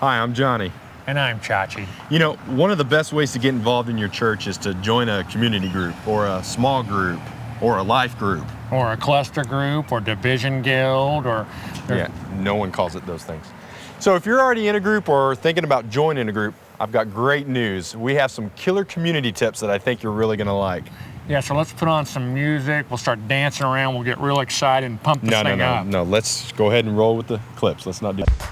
Hi, I'm Johnny. And I'm Chachi. You know, one of the best ways to get involved in your church is to join a community group or a small group or a life group. Or a cluster group or division guild or... Yeah, no one calls it those things. So if you're already in a group or thinking about joining a group, I've got great news. We have some killer community tips that I think you're really gonna like. Yeah, so let's put on some music. We'll start dancing around. We'll get real excited and pump this thing up. No, let's go ahead and roll with the clips. Let's not do that.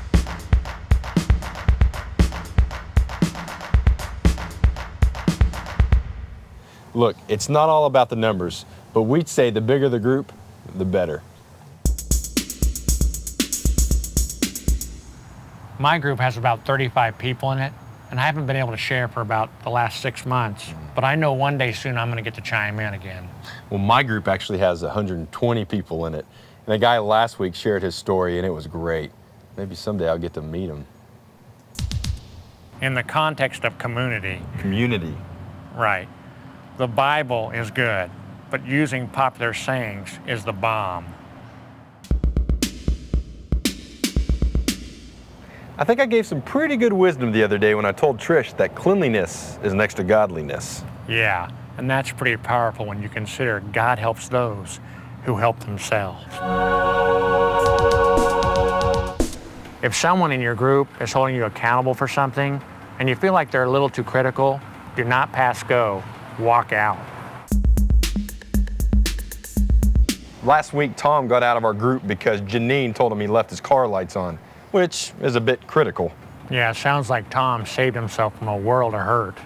Look, it's not all about the numbers, but we'd say the bigger the group, the better. My group has about 35 people in it, and I haven't been able to share for about the last 6 months, but I know one day soon I'm gonna get to chime in again. Well, my group actually has 120 people in it, and a guy last week shared his story, and it was great. Maybe someday I'll get to meet him. In the context of community. Community. Right. The Bible is good, but using popular sayings is the bomb. I think I gave some pretty good wisdom the other day when I told Trish that cleanliness is next to godliness. Yeah, and that's pretty powerful when you consider God helps those who help themselves. If someone in your group is holding you accountable for something and you feel like they're a little too critical, do not pass go. Walk out. Last week, Tom got out of our group because Janine told him he left his car lights on, which is a bit critical. Yeah, it sounds like Tom saved himself from a world of hurt.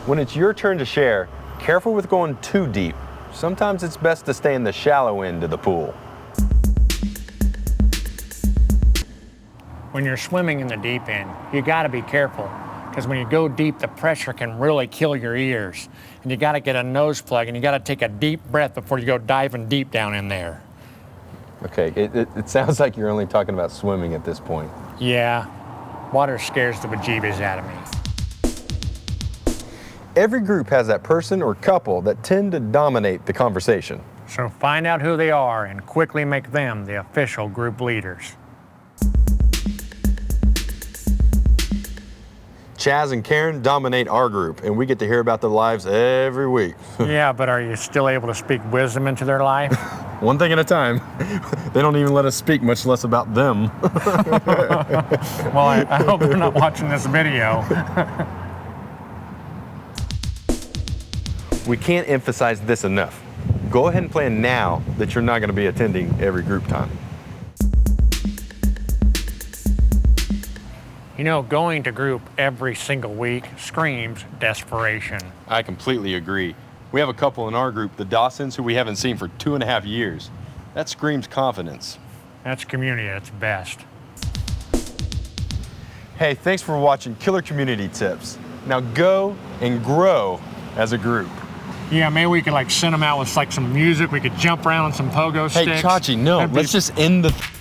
When it's your turn to share, careful with going too deep. Sometimes it's best to stay in the shallow end of the pool. When you're swimming in the deep end, you gotta be careful, because when you go deep, the pressure can really kill your ears. And you gotta get a nose plug, and you gotta take a deep breath before you go diving deep down in there. Okay, it sounds like you're only talking about swimming at this point. Yeah, water scares the bejeebies out of me. Every group has that person or couple that tend to dominate the conversation. So find out who they are and quickly make them the official group leaders. Chaz and Karen dominate our group, and we get to hear about their lives every week. Yeah, but are you still able to speak wisdom into their life? One thing at a time. They don't even let us speak, much less about them. Well, I hope they're not watching this video. We can't emphasize this enough. Go ahead and plan now that you're not going to be attending every group time. You know, going to group every single week screams desperation. I completely agree. We have a couple in our group, the Dawsons, who we haven't seen for 2.5 years. That screams confidence. That's community at its best. Hey, thanks for watching Killer Community Tips. Now go and grow as a group. Yeah, maybe we could like send them out with like some music. We could jump around on some pogo sticks. Hey, Chachi, no, let's just end the...